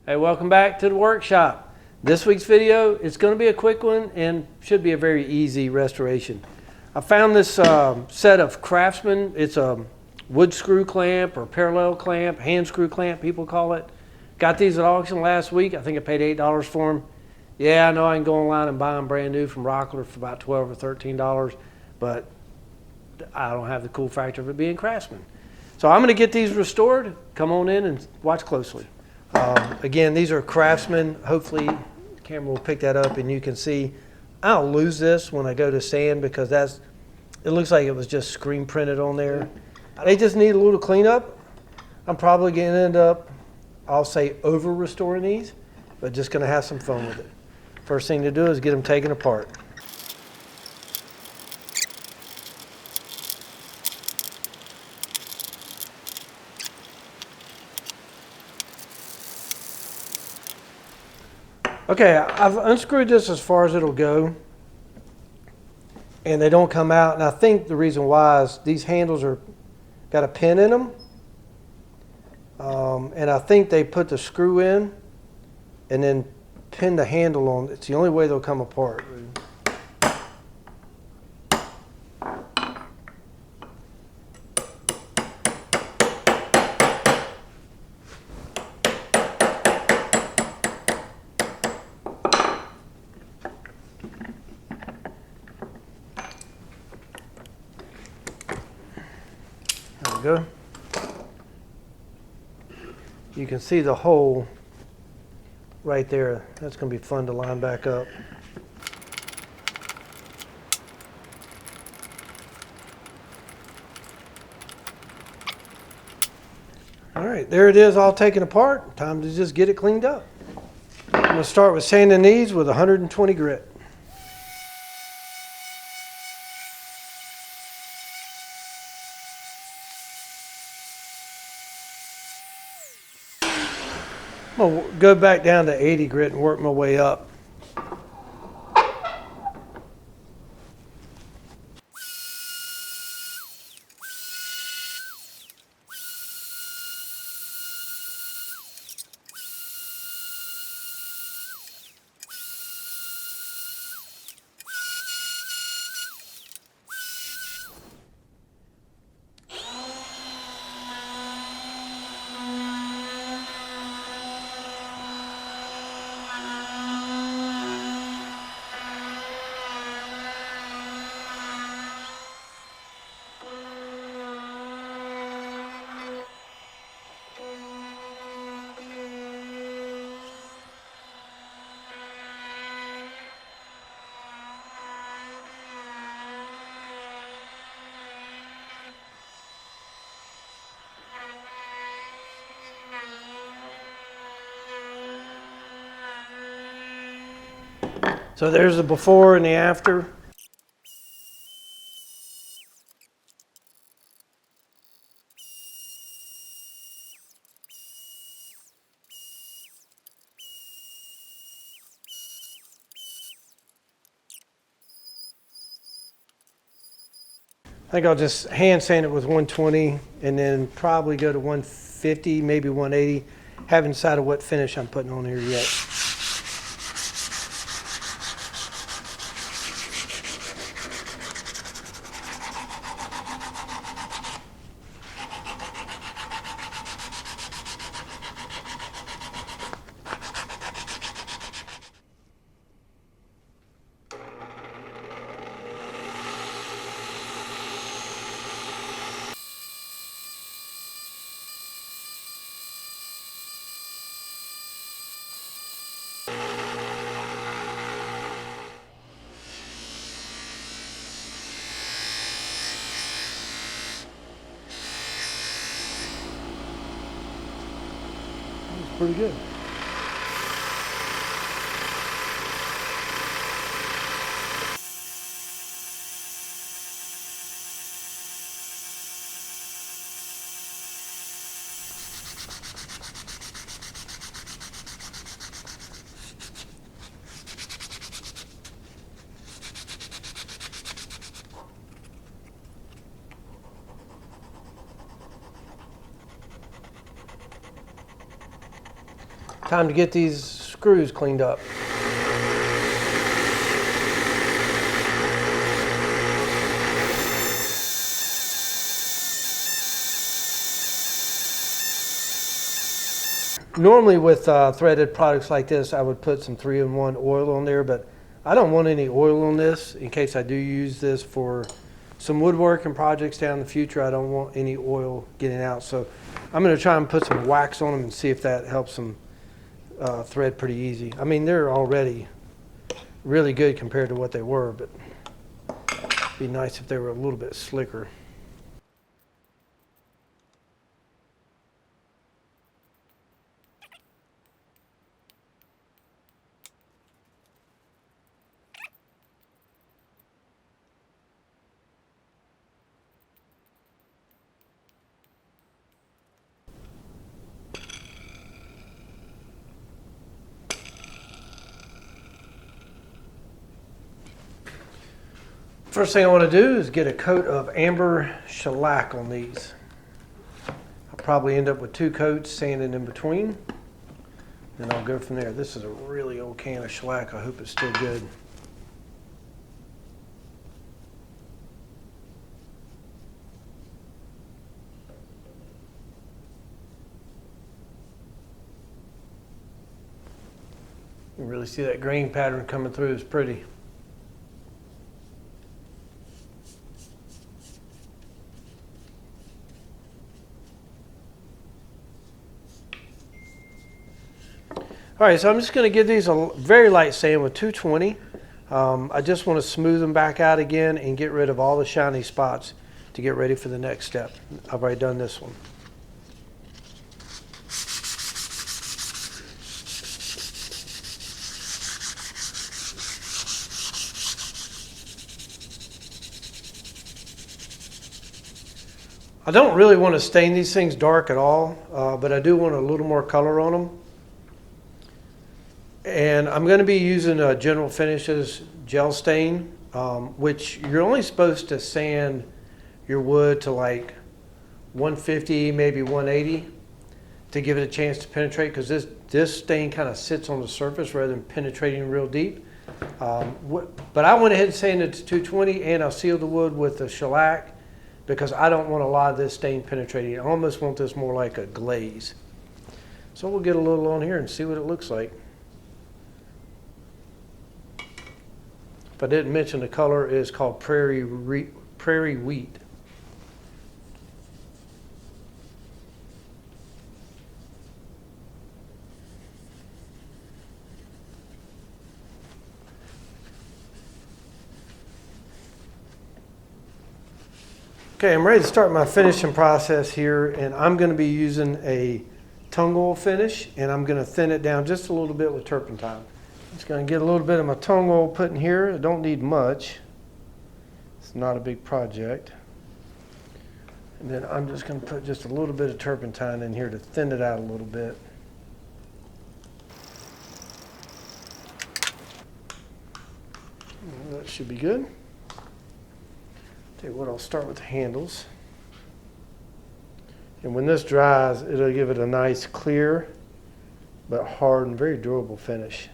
Hey, welcome back to the workshop. This week's video is going to be a quick one and should be a very easy restoration. I found this set of Craftsman. It's a wood screw clamp or parallel clamp, hand screw clamp people call it. Got these at auction last week. I think I paid $8 for them. Yeah, I know I can go online and buy them brand new from Rockler for about $12 or $13, but I don't have the cool factor of it being Craftsman. So I'm going to get these restored. Come on in and watch closely. Again, these are Craftsman. Hopefully the camera will pick that up and you can see. I'll lose this when I go to sand because it looks like it was just screen printed on there. They just need a little cleanup. I'm probably going to end up, I'll say, over restoring these, but just going to have some fun with it. First thing to do is get them taken apart. Okay, I've unscrewed this as far as it'll go, and they don't come out. And I think the reason why is these handles got a pin in them, and I think they put the screw in and then pin the handle on. It's the only way they'll come apart. Go. You can see the hole right there. That's going to be fun to line back up. All right, there it is, all taken apart. Time to just get it cleaned up. I'm going to start with sanding these with 120 grit. I'll go back down to 80 grit and work my way up. So there's the before and the after. I think I'll just hand sand it with 120 and then probably go to 150, maybe 180. Haven't decided what finish I'm putting on here yet. Pretty good. Time to get these screws cleaned up. Normally with threaded products like this, I would put some 3-in-1 oil on there, but I don't want any oil on this in case I do use this for some woodworking projects down in the future. I don't want any oil getting out, so I'm going to try and put some wax on them and see if that helps them thread pretty easy. I mean, they're already really good compared to what they were, but it'd be nice if they were a little bit slicker. First thing I want to do is get a coat of amber shellac on these. I'll probably end up with 2 coats, sanding in between. Then I'll go from there. This is a really old can of shellac. I hope it's still good. You can really see that grain pattern coming through. It's pretty. All right, so I'm just going to give these a very light sand with 220. I just want to smooth them back out again and get rid of all the shiny spots to get ready for the next step. I've already done this one. I don't really want to stain these things dark at all, but I do want a little more color on them. And I'm going to be using a General Finishes gel stain, which you're only supposed to sand your wood to like 150, maybe 180 to give it a chance to penetrate, because this stain kind of sits on the surface rather than penetrating real deep. But I went ahead and sanded it to 220, and I'll seal the wood with the shellac because I don't want a lot of this stain penetrating. I almost want this more like a glaze. So we'll get a little on here and see what it looks like. If I didn't mention, the color is called Prairie Wheat. Okay, I'm ready to start my finishing process here, and I'm going to be using a tung oil finish, and I'm going to thin it down just a little bit with turpentine. Just going to get a little bit of my tung oil put in here. I don't need much. It's not a big project. And then I'm just going to put just a little bit of turpentine in here to thin it out a little bit. That should be good. Tell you what, I'll start with the handles. And when this dries, it'll give it a nice clear but hard and very durable finish.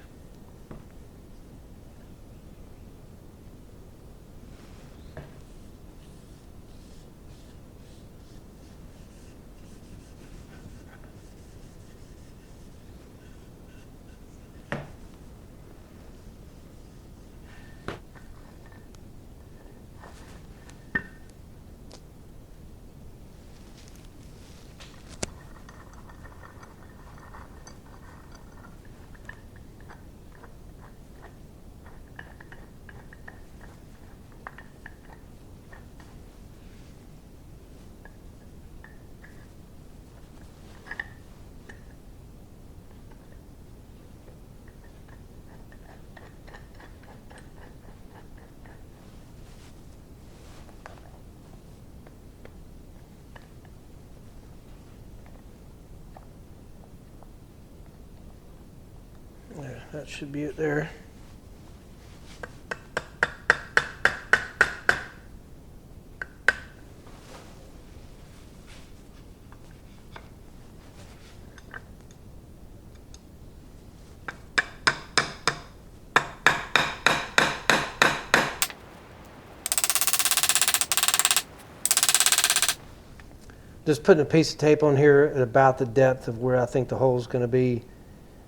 There, that should be it there. Just putting a piece of tape on here at about the depth of where I think the hole is going to be.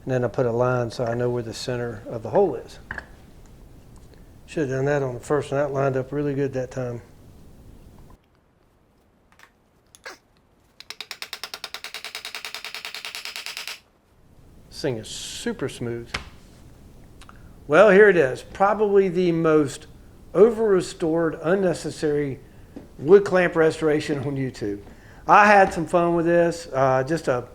And then I put a line so I know where the center of the hole is. Should have done that on the first one. That lined up really good that time. This thing is super smooth. Well, here it is. Probably the most over-restored, unnecessary wood clamp restoration on YouTube. I had some fun with this. Just a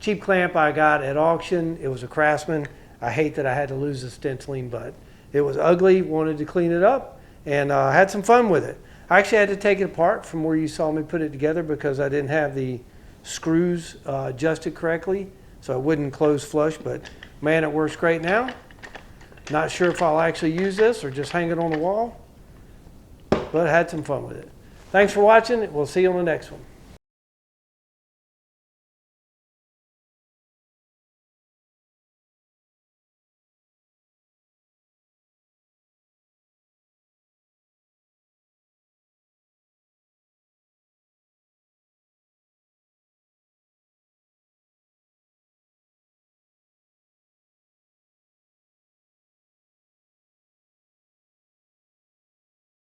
cheap clamp I got at auction. It was a Craftsman. I hate that I had to lose the stenciling, but it was ugly. Wanted to clean it up, and had some fun with it. I actually had to take it apart from where you saw me put it together because I didn't have the screws adjusted correctly, so it wouldn't close flush. But man, it works great now. Not sure if I'll actually use this or just hang it on the wall, but I had some fun with it. Thanks for watching. We'll see you on the next one.